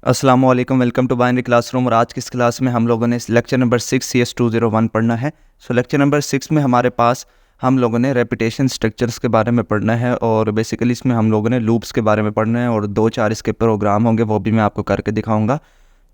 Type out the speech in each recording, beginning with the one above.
अस्सलाम वालेकुम, welcome to binary classroom. और आज की इस क्लास में हम लोगों ने लेक्चर नंबर 6 CS201 पढ़ना है। लेक्चर नंबर 6 में हमारे पास हम लोगों ने रेपिटेशन स्ट्रक्चर्स के बारे में पढ़ना है और बेसिकली इसमें हम लोगों ने लूप्स के बारे में पढ़ना है और 2-4 इसके प्रोग्राम होंगे, वो भी मैं आपको करके दिखाऊंगा।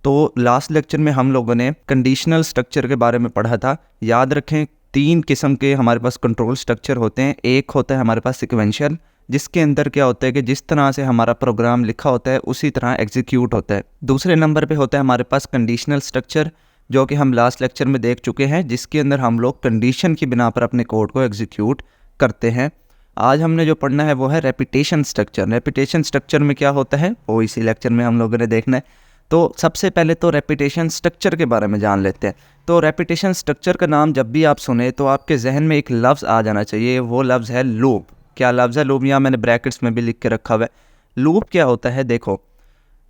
तो लास्ट लेक्चर में हम लोगों ने कंडीशनल स्ट्रक्चर के बारे में पढ़ा था। याद रखें, 3 किस्म के हमारे पास कंट्रोल स्ट्रक्चर होते हैं। एक होता है हमारे पास सिक्वेंशियल, जिसके अंदर क्या होता है कि जिस तरह से हमारा प्रोग्राम लिखा होता है उसी तरह एग्जीक्यूट होता है। दूसरे नंबर पे होता है हमारे पास कंडीशनल स्ट्रक्चर, जो कि हम लास्ट लेक्चर में देख चुके हैं, जिसके अंदर हम लोग कंडीशन की बिना पर अपने कोड को एग्जीक्यूट करते हैं। आज हमने जो पढ़ना है वो है रेपिटेशन स्ट्रक्चर। रेपिटेशन स्ट्रक्चर में क्या होता है वो इसी लेक्चर में हम लोगों ने देखना है। तो सबसे पहले तो रेपिटेशन स्ट्रक्चर के बारे में जान लेते हैं। तो रेपिटेशन स्ट्रक्चर का नाम जब भी आप सुने तो आपके जहन में एक लफ्ज़ आ जाना चाहिए, वो लफ्ज़ है लूप। क्या लफ्ज़ है? लूप। यहाँ मैंने ब्रैकेट्स में भी लिख के रखा हुआ है। लूप क्या होता है? देखो,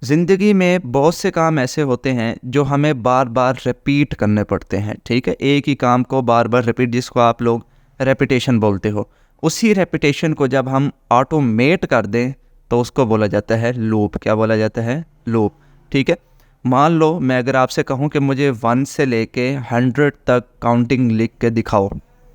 ज़िंदगी में बहुत से काम ऐसे होते हैं जो हमें बार बार रिपीट करने पड़ते हैं। ठीक है, एक ही काम को बार बार रिपीट, जिसको आप लोग रेपिटेशन बोलते हो, उसी रेपिटेशन को जब हम ऑटोमेट कर दें तो उसको बोला जाता है लूप। क्या बोला जाता है? लूप। ठीक है, मान लो मैं अगर आपसे कहूँ कि मुझे 1 से लेके 100 तक काउंटिंग लिख के दिखाओ,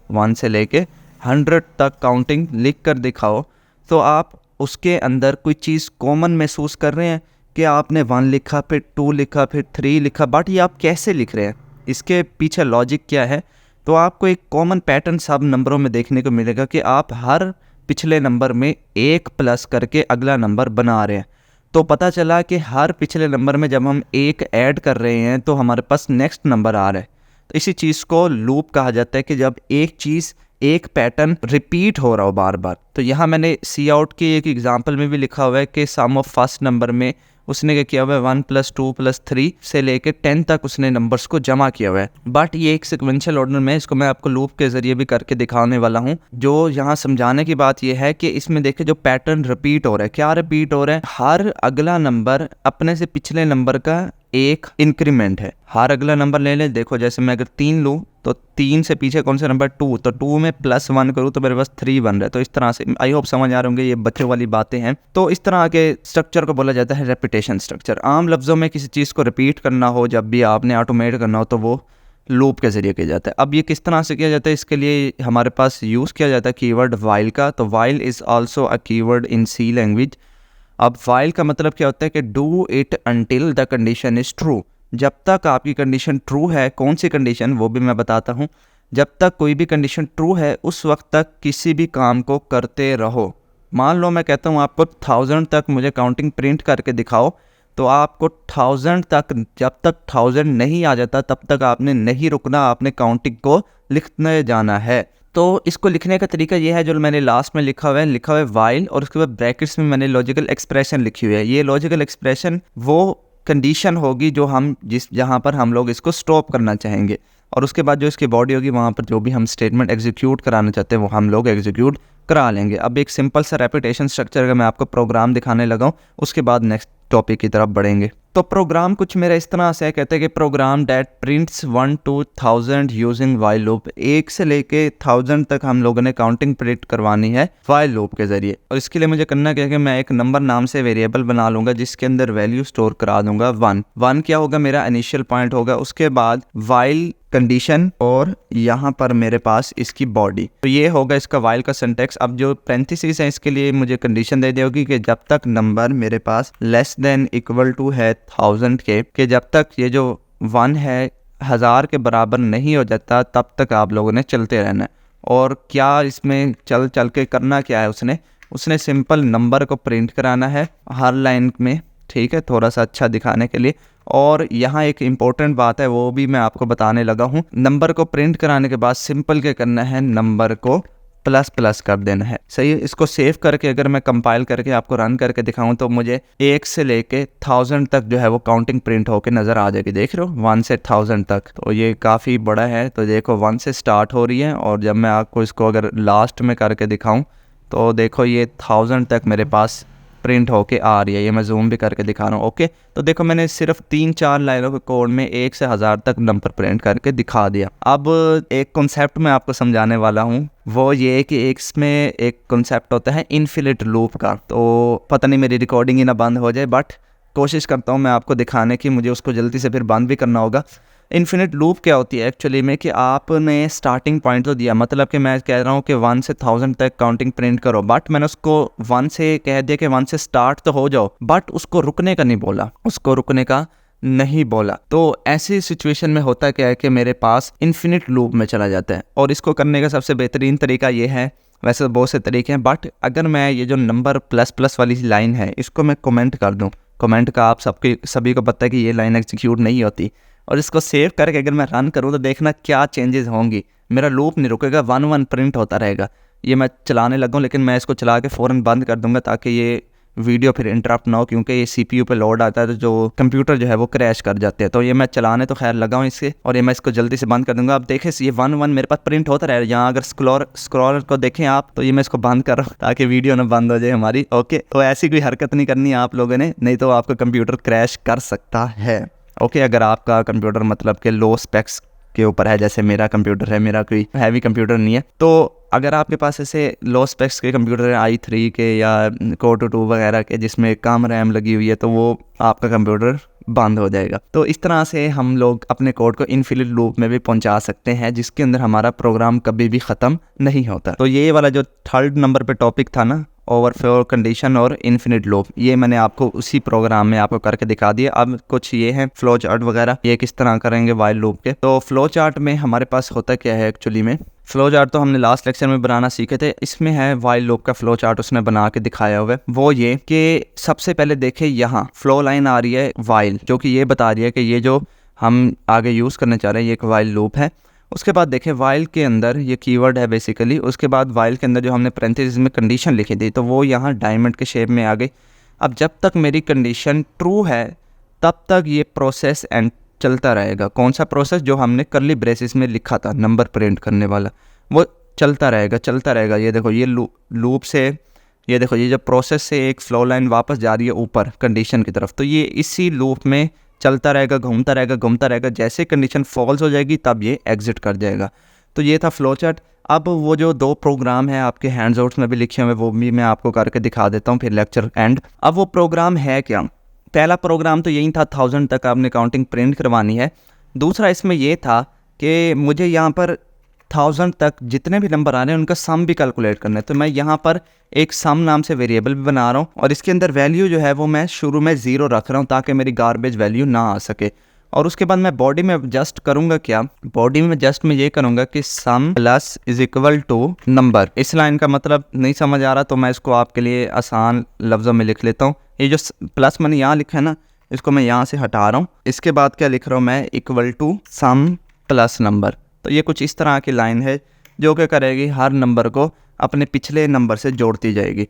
1 से लेके 100 तक काउंटिंग लिख कर दिखाओ, तो आप उसके अंदर कोई चीज़ कॉमन महसूस कर रहे हैं कि आपने 1 लिखा, फिर 2 लिखा, फिर 3 लिखा, बट ये आप कैसे लिख रहे हैं, इसके पीछे लॉजिक क्या है? तो आपको एक कॉमन पैटर्न सब नंबरों में देखने को मिलेगा कि आप हर पिछले नंबर में 1 प्लस करके अगला नंबर बना रहे हैं। तो पता चला कि हर पिछले नंबर में जब हम 1 ऐड कर रहे हैं तो हमारे पास नेक्स्ट नंबर आ रहा है। तो इसी चीज़ को लूप कहा जाता है कि जब एक चीज़, एक पैटर्न रिपीट हो रहा हो बार बार। तो यहाँ मैंने सी आउट की एक एग्जांपल में भी लिखा हुआ है कि सम ऑफ फर्स्ट नंबर में उसने क्या किया हुआ है, 1 + 2 + 3 से लेके 10 तक उसने नंबर्स को जमा किया हुआ है। बट ये एक सिक्वेंशियल ऑर्डर में, इसको मैं आपको लूप के जरिए भी करके दिखाने वाला हूँ। जो यहाँ समझाने की बात यह है कि इसमें देखिए जो पैटर्न रिपीट हो रहा है, क्या रिपीट हो रहा है? हर अगला नंबर अपने से पिछले नंबर का एक इंक्रीमेंट है। हर अगला नंबर ले लें। देखो, जैसे मैं अगर 3 लूँ तो 3 से पीछे कौन सा नंबर? 2, तो 2 में +1 करूँ तो मेरे पास 3 बन रहा है। तो इस तरह से, आई होप समझ आ रहे होंगे, ये बच्चों वाली बातें हैं। तो इस तरह के स्ट्रक्चर को बोला जाता है रेपिटेशन स्ट्रक्चर। आम लफ्ज़ों में किसी चीज़ को रिपीट करना हो, जब भी आपने ऑटोमेट करना हो, तो वो लूप के जरिए किया जाता है। अब ये किस तरह से किया जाता है, इसके लिए हमारे पास यूज़ किया जाता है कीवर्ड वाइल का। तो while is also a keyword in C language. अब वाइल का मतलब क्या होता है कि do it until the condition is true. जब तक आपकी कंडीशन ट्रू है, कौन सी कंडीशन वो भी मैं बताता हूँ। जब तक कोई भी कंडीशन ट्रू है उस वक्त तक किसी भी काम को करते रहो। मान लो मैं कहता हूँ आपको 1000 तक मुझे काउंटिंग प्रिंट करके दिखाओ, तो आपको 1000 तक, जब तक 1000 नहीं आ जाता तब तक आपने नहीं रुकना, आपने काउंटिंग को लिखने जाना है। तो इसको लिखने का तरीका ये है जो मैंने लास्ट में लिखा हुआ है वाइल, और उसके बाद ब्रैकेट्स में मैंने लॉजिकल एक्सप्रेशन लिखी हुई है। ये लॉजिकल एक्सप्रेशन वो कंडीशन होगी जो हम जहाँ पर हम लोग इसको स्टॉप करना चाहेंगे, और उसके बाद जो इसकी बॉडी होगी वहाँ पर जो भी हम स्टेटमेंट एग्जीक्यूट कराना चाहते हैं वो हम लोग एग्जीक्यूट करा लेंगे। अब एक सिंपल सा रेपिटेशन स्ट्रक्चर का मैं आपको प्रोग्राम दिखाने लगा हूँ, उसके बाद नेक्स्ट टॉपिक की तरफ बढ़ेंगे। तो प्रोग्राम कुछ मेरा इस तरह से है, कहते हैं कि program that prints 1 to 1000 using while loop. 1 से लेके 1000 तक हम लोगों ने काउंटिंग प्रिंट करवानी है वाइल लूप के जरिए। और इसके लिए मुझे करना क्या है कि मैं एक नंबर नाम से वेरिएबल बना लूंगा जिसके अंदर वैल्यू स्टोर करा दूंगा 1 क्या होगा, मेरा इनिशियल पॉइंट होगा। उसके बाद वाइल कंडीशन, और यहाँ पर मेरे पास इसकी बॉडी। तो ये होगा इसका वाइल का सिंटैक्स। अब जो पैरेंथेसिस है इसके लिए मुझे कंडीशन दे दी होगी कि जब तक नंबर मेरे पास लेस देन इक्वल टू है 1000 के जब तक ये जो 1 है 1000 के बराबर नहीं हो जाता तब तक आप लोगों ने चलते रहना है। और क्या इसमें चल के करना क्या है, उसने सिंपल नंबर को प्रिंट कराना है हर लाइन में। ठीक है, थोड़ा सा अच्छा दिखाने के लिए। और यहाँ एक इम्पोर्टेंट बात है वो भी मैं आपको बताने लगा हूँ। नंबर को प्रिंट कराने के बाद सिंपल क्या करना है, नंबर को ++ कर देना है। सही है। इसको सेव करके अगर मैं कंपाइल करके आपको रन करके दिखाऊं तो मुझे 1 से लेके 1000 तक जो है वो काउंटिंग प्रिंट होके नज़र आ जाएगी। देख रहे हो, 1 से 1000 तक। तो ये काफ़ी बड़ा है। तो देखो 1 से स्टार्ट हो रही है, और जब मैं आपको इसको अगर लास्ट में करके दिखाऊं तो देखो ये 1000 तक मेरे पास प्रिंट होके आ रही है। ये मैं जूम भी करके दिखा रहा हूँ। ओके, तो देखो मैंने सिर्फ 3-4 लाइनों के कोड में 1 से 1000 तक नंबर प्रिंट करके दिखा दिया। अब एक कॉन्सेप्ट मैं आपको समझाने वाला हूँ, वो ये कि इसमें एक कॉन्सेप्ट होता है इनफिनिट लूप का। तो पता नहीं मेरी रिकॉर्डिंग ही ना बंद हो जाए, बट कोशिश करता हूँ मैं आपको दिखाने की, मुझे उसको जल्दी से फिर बंद भी करना होगा। इन्फिनिट लूप क्या होती है एक्चुअली में कि आपने स्टार्टिंग पॉइंट तो दिया, मतलब कि मैं कह रहा हूँ कि 1 से 1000 तक काउंटिंग प्रिंट करो, बट मैंने उसको 1 से कह दिया कि 1 से स्टार्ट तो हो जाओ, बट उसको रुकने का नहीं बोला, उसको रुकने का नहीं बोला। तो ऐसी सिचुएशन में होता क्या है कि मेरे पास इन्फिनिट लूप में चला जाता है। और इसको करने का सबसे बेहतरीन तरीका ये है, वैसे तो बहुत से तरीके हैं, बट अगर मैं ये जो नंबर प्लस प्लस वाली लाइन है इसको मैं कमेंट कर दूं, कमेंट का आप सभी को पता है कि ये लाइन एग्जीक्यूट नहीं होती, और इसको सेव करके अगर मैं रन करूं तो देखना क्या चेंजेस होंगी। मेरा लूप नहीं रुकेगा, 1 प्रिंट होता रहेगा। ये मैं चलाने लगूं, लेकिन मैं इसको चला के फ़ौरन बंद कर दूंगा ताकि ये वीडियो फिर इंटरप्ट ना हो, क्योंकि ये सीपीयू पे लोड आता है तो जो कंप्यूटर जो है वो क्रैश कर जाते हैं। तो ये मैं चलाने तो खैर लगा हूँ इससे, और ये मैं इसको जल्दी से बंद कर दूंगा। अब देखें ये 1 मेरे पास प्रिंट होता रहा है। यहाँ अगर स्क्रॉलर को देखें आप, तो ये मैं इसको बंद कर रहा हूँ ताकि वीडियो ना बंद हो जाए हमारी। ओके, तो ऐसी कोई हरकत नहीं करनी है आप लोगों ने, नहीं तो आपका कंप्यूटर क्रैश कर सकता है। ओके, अगर आपका कंप्यूटर मतलब कि लो स्पेक्स के ऊपर है, जैसे मेरा कंप्यूटर है, मेरा कोई हैवी कंप्यूटर नहीं है, तो अगर आपके पास ऐसे लो स्पेक्स के कंप्यूटर है i3 के या Core 2 वगैरह के जिसमें कम रैम लगी हुई है, तो वो आपका कंप्यूटर बंद हो जाएगा। तो इस तरह से हम लोग अपने कोड को इन्फिनिट लूप में भी पहुंचा सकते हैं, जिसके अंदर हमारा प्रोग्राम कभी भी ख़त्म नहीं होता। तो ये वाला जो 3rd नंबर पे टॉपिक था ना, ओवरफ्लो कंडीशन और इन्फिनिट लूप, ये मैंने आपको उसी प्रोग्राम में आपको करके दिखा दिया। अब कुछ ये है फ्लो चार्ट वगैरह, ये किस तरह करेंगे वाइल लूप के। तो फ्लो चार्ट में हमारे पास होता क्या है एक्चुअली में, फ्लो चार्ट तो हमने लास्ट लेक्चर में बनाना सीखे थे, इसमें है वाइल लूप का फ्लो चार्ट उसने बना के दिखाया हुआ है। वो ये कि सबसे पहले देखे यहाँ फ्लो लाइन आ रही है वाइल, जो कि ये बता रही है कि ये जो हम आगे यूज़ करने चाह रहे हैं ये एक वाइल लूप है। उसके बाद देखें वाइल के अंदर ये कीवर्ड है बेसिकली, उसके बाद वाइल के अंदर जो हमने पैरेंथेसिस में कंडीशन लिखी थी तो वो यहाँ डायमंड के शेप में आ गई। अब जब तक मेरी कंडीशन ट्रू है तब तक ये प्रोसेस एंड चलता रहेगा। कौन सा प्रोसेस? जो हमने कर्ली ब्रेसेस में लिखा था नंबर प्रिंट करने वाला, वो चलता रहेगा। ये देखो ये लूप से, ये देखो ये जो प्रोसेस से एक फ्लो लाइन वापस जा रही है ऊपर कंडीशन की तरफ, तो ये इसी लूप में चलता रहेगा, घूमता रहेगा। जैसे कंडीशन फॉल्स हो जाएगी तब ये एग्जिट कर जाएगा। तो ये था फ्लो चार्ट। अब वो जो 2 प्रोग्राम है आपके हैंड्स आउट्स में भी लिखे हुए, वो भी मैं आपको करके दिखा देता हूँ फिर लेक्चर एंड। अब वो प्रोग्राम है क्या? पहला प्रोग्राम तो यही था, 1000 तक आपने काउंटिंग प्रिंट करवानी है। दूसरा इसमें ये था कि मुझे यहाँ पर 1000 तक जितने भी नंबर आ रहे हैं उनका सम भी कैलकुलेट करना है। तो मैं यहाँ पर एक सम नाम से वेरिएबल भी बना रहा हूँ, और इसके अंदर वैल्यू जो है वो मैं शुरू में 0 रख रहा हूँ ताकि मेरी गार्बेज वैल्यू ना आ सके। और उसके बाद मैं बॉडी में जस्ट करूँगा क्या, बॉडी में जस्ट मैं ये करूँगा कि sum plus is equal to number. इस लाइन का मतलब नहीं समझ आ रहा तो मैं इसको आपके लिए आसान लफ्ज़ों में लिख लेता हूँ। ये जो प्लस मैंने यहाँ लिखा है ना, इसको मैं यहाँ से हटा रहा हूँ। इसके बाद क्या लिख रहा हूँ मैं, equal to sum plus number. तो ये कुछ इस तरह की लाइन है जो क्या करेगी, हर नंबर को अपने पिछले नंबर से जोड़ती जाएगी।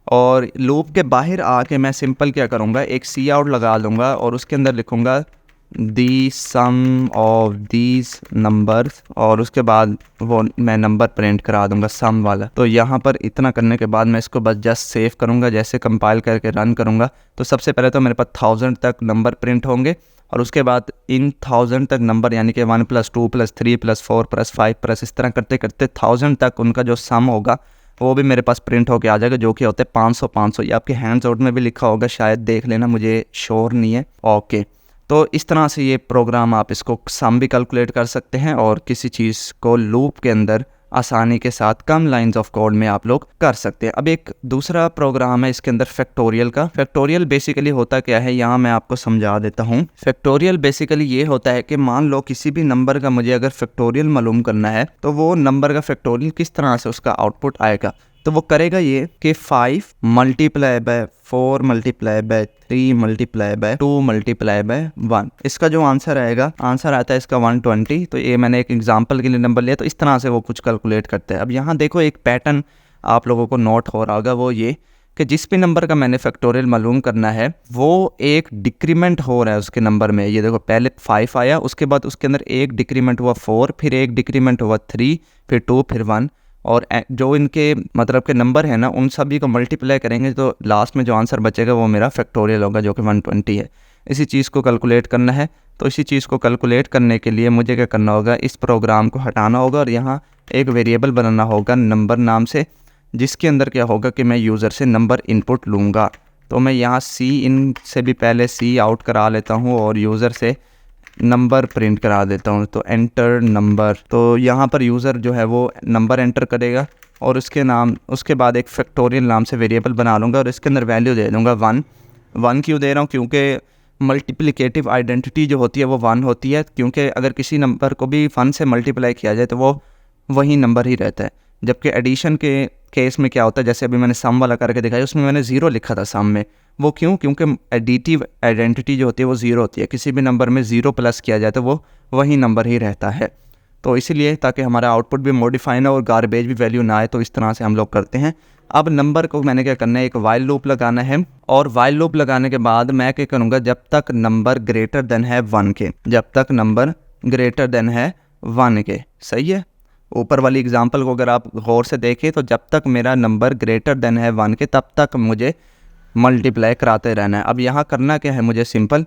और लूप के बाहर आके मैं सिंपल क्या करूँगा, एक सी आउट लगा लूँगा और उसके अंदर लिखूँगा दी सम ऑफ दीज नंबर्स, और उसके बाद वो मैं नंबर प्रिंट करा दूँगा सम वाला। तो यहाँ पर इतना करने के बाद मैं इसको बस जस्ट सेव करूँगा। जैसे कंपाइल करके रन करूँगा तो सबसे पहले तो मेरे पास 1000 तक नंबर प्रिंट होंगे, और उसके बाद इन 1000 तक नंबर यानी कि 1 + 2 + 3 + 4 + 5 इस तरह करते करते 1000 तक उनका जो सम होगा वो भी मेरे पास प्रिंट होके आ जाएगा, जो कि होते हैं 500। ये आपके हैंड्स आउट में भी लिखा होगा, शायद देख लेना, मुझे श्योर नहीं है। ओके, तो इस तरह से ये प्रोग्राम आप इसको सम भी कैलकुलेट कर सकते हैं और किसी चीज़ को लूप के अंदर आसानी के साथ कम लाइंस ऑफ कोड में आप लोग कर सकते हैं। अब एक दूसरा प्रोग्राम है इसके अंदर फैक्टोरियल का। फैक्टोरियल बेसिकली होता क्या है, यहाँ मैं आपको समझा देता हूँ। फैक्टोरियल बेसिकली ये होता है कि मान लो किसी भी नंबर का मुझे अगर फैक्टोरियल मालूम करना है तो वो नंबर का फैक्टोरियल किस तरह से उसका आउटपुट आएगा। तो वो करेगा ये कि 5 × 4 × 3 × 2 × 1, इसका जो आंसर आएगा, आंसर आता है इसका 120। तो ये मैंने एक एग्जांपल के लिए नंबर लिया, तो इस तरह से वो कुछ कैलकुलेट करते हैं। अब यहाँ देखो एक पैटर्न आप लोगों को नोट हो रहा होगा, वो ये कि जिस भी नंबर का मैंने फैक्टोरियल मालूम करना है वो एक डिक्रीमेंट हो रहा है उसके नंबर में। ये देखो पहले 5 आया, उसके बाद उसके अंदर एक डिक्रीमेंट हुआ 4, फिर एक डिक्रीमेंट हुआ 3, फिर 2, फिर 1, और जो इनके मतलब के नंबर है ना उन सभी को मल्टीप्लाई करेंगे तो लास्ट में जो आंसर बचेगा वो मेरा फैक्टोरियल होगा, जो कि 120 है। इसी चीज़ को कैलकुलेट करना है। तो इसी चीज़ को कैलकुलेट करने के लिए मुझे क्या करना होगा, इस प्रोग्राम को हटाना होगा और यहाँ एक वेरिएबल बनाना होगा नंबर नाम से, जिसके अंदर क्या होगा कि मैं यूज़र से नंबर इनपुट लूँगा। तो मैं यहाँ सी इन से भी पहले सी आउट करा लेता हूँ और यूज़र से नंबर प्रिंट करा देता हूँ। तो एंटर नंबर, तो यहाँ पर यूज़र जो है वो नंबर एंटर करेगा और उसके बाद एक फैक्टोरियल नाम से वेरिएबल बना लूँगा और इसके अंदर वैल्यू दे दूँगा 1। क्यों दे रहा हूँ? क्योंकि मल्टीप्लिकेटिव आइडेंटिटी जो होती है वो 1 होती है, क्योंकि अगर किसी नंबर को भी 1 से मल्टीप्लाई किया जाए तो वो वही नंबर ही रहता है। जबकि एडिशन के केस में क्या होता है, जैसे अभी मैंने सम वाला करके दिखाया, उसमें मैंने 0 लिखा था सम में। वो क्यों? क्योंकि एडिटिव आइडेंटिटी जो होती है वो 0 होती है। किसी भी नंबर में 0 प्लस किया जाए तो वो वही नंबर ही रहता है। तो इसीलिए ताकि हमारा आउटपुट भी मॉडिफाई ना और गार्बेज भी वैल्यू ना आए, तो इस तरह से हम लोग करते हैं। अब नंबर को मैंने क्या करना है, एक वाइल लूप लगाना है और वाइल लूप लगाने के बाद मैं क्या करूँगा, जब तक नंबर ग्रेटर देन है 1 के, जब तक नंबर ग्रेटर देन है 1 के। सही है? ऊपर वाली एग्जांपल को अगर आप गौर से देखें तो जब तक मेरा नंबर ग्रेटर देन है 1 के तब तक मुझे मल्टीप्लाई कराते रहना है। अब यहाँ करना क्या है मुझे, सिंपल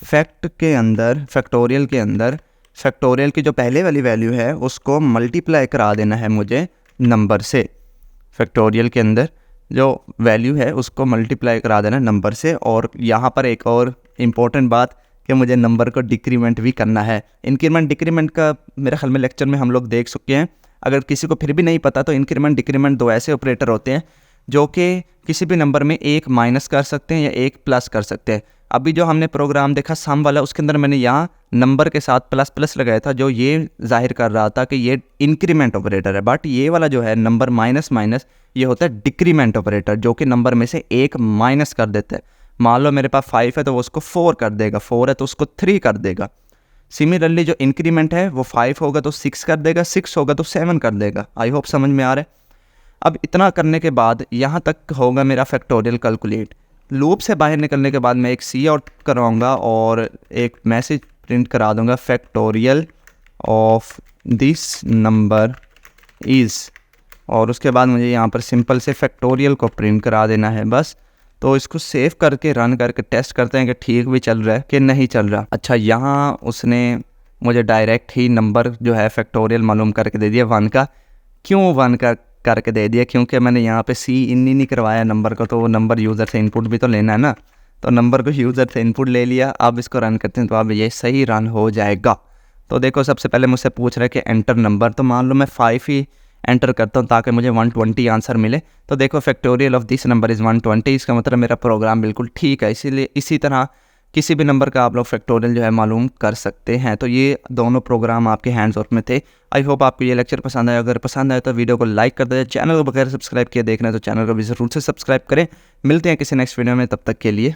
फैक्टोरियल के अंदर फैक्टोरियल की जो पहले वाली वैल्यू है उसको मल्टीप्लाई करा देना है मुझे नंबर से। फैक्टोरियल के अंदर जो वैल्यू है उसको मल्टीप्लाई करा देना नंबर से। और यहाँ पर एक और इम्पोर्टेंट बात कि मुझे नंबर को डिक्रीमेंट भी करना है। इंक्रीमेंट डिक्रीमेंट का मेरे ख्याल में लेक्चर में हम लोग देख चुके हैं। अगर किसी को फिर भी नहीं पता तो इंक्रीमेंट डिक्रीमेंट 2 ऐसे ऑपरेटर होते हैं जो कि किसी भी नंबर में 1 माइनस कर सकते हैं या 1 प्लस कर सकते हैं। अभी जो हमने प्रोग्राम देखा सम वाला, उसके अंदर मैंने यहाँ नंबर के साथ प्लस प्लस लगाया था, जो ये जाहिर कर रहा था कि ये इंक्रीमेंट ऑपरेटर है। बट ये वाला जो है नंबर माइनस माइनस, ये होता है डिक्रीमेंट ऑपरेटर, जो कि नंबर में से 1 माइनस कर देता है। मान लो मेरे पास 5 है तो वो उसको 4 कर देगा, 4 है तो उसको 3 कर देगा। सिमिलरली जो इंक्रीमेंट है वो 5 होगा तो 6 कर देगा, 6 होगा तो 7 कर देगा। आई होप समझ में आ रहा है। अब इतना करने के बाद यहाँ तक होगा मेरा फैक्टोरियल कैलकुलेट। लूप से बाहर निकलने के बाद मैं एक सी आउट करवाऊँगा और एक मैसेज प्रिंट करा दूँगा, factorial of this number is, और उसके बाद मुझे यहाँ पर सिंपल से फैक्टोरियल को प्रिंट करा देना है बस। तो इसको सेव करके रन करके टेस्ट करते हैं कि ठीक भी चल रहा है कि नहीं चल रहा। अच्छा, यहाँ उसने मुझे डायरेक्ट ही नंबर जो है फैक्टोरियल मालूम करके दे दिया 1 का। क्यों 1 का करके दे दिया? क्योंकि मैंने यहाँ पे सी इन नहीं करवाया नंबर को, तो वो नंबर यूज़र से इनपुट भी तो लेना है ना। तो नंबर को यूज़र से इनपुट ले लिया। अब इसको रन करते हैं तो अब ये सही रन हो जाएगा। तो देखो, सबसे पहले मुझसे पूछ रहा है कि एंटर नंबर, तो मान लो मैं 5 ही एंटर करता हूँ ताकि मुझे 120 आंसर मिले। तो देखो, factorial of this number is 120, इसका मतलब मेरा प्रोग्राम बिल्कुल ठीक है। इसीलिए इसी तरह किसी भी नंबर का आप लोग फैक्टोरियल जो है मालूम कर सकते हैं। तो ये दोनों प्रोग्राम आपके हैंड्स ऑफ में थे। आई होप आपको ये लेक्चर पसंद आया। अगर पसंद आया तो वीडियो को लाइक कर दीजिए। चैनल को बगैर सब्सक्राइब किए देख रहे हैं तो चैनल को भी ज़रूर से सब्सक्राइब करें। मिलते हैं किसी नेक्स्ट वीडियो में, तब तक के लिए।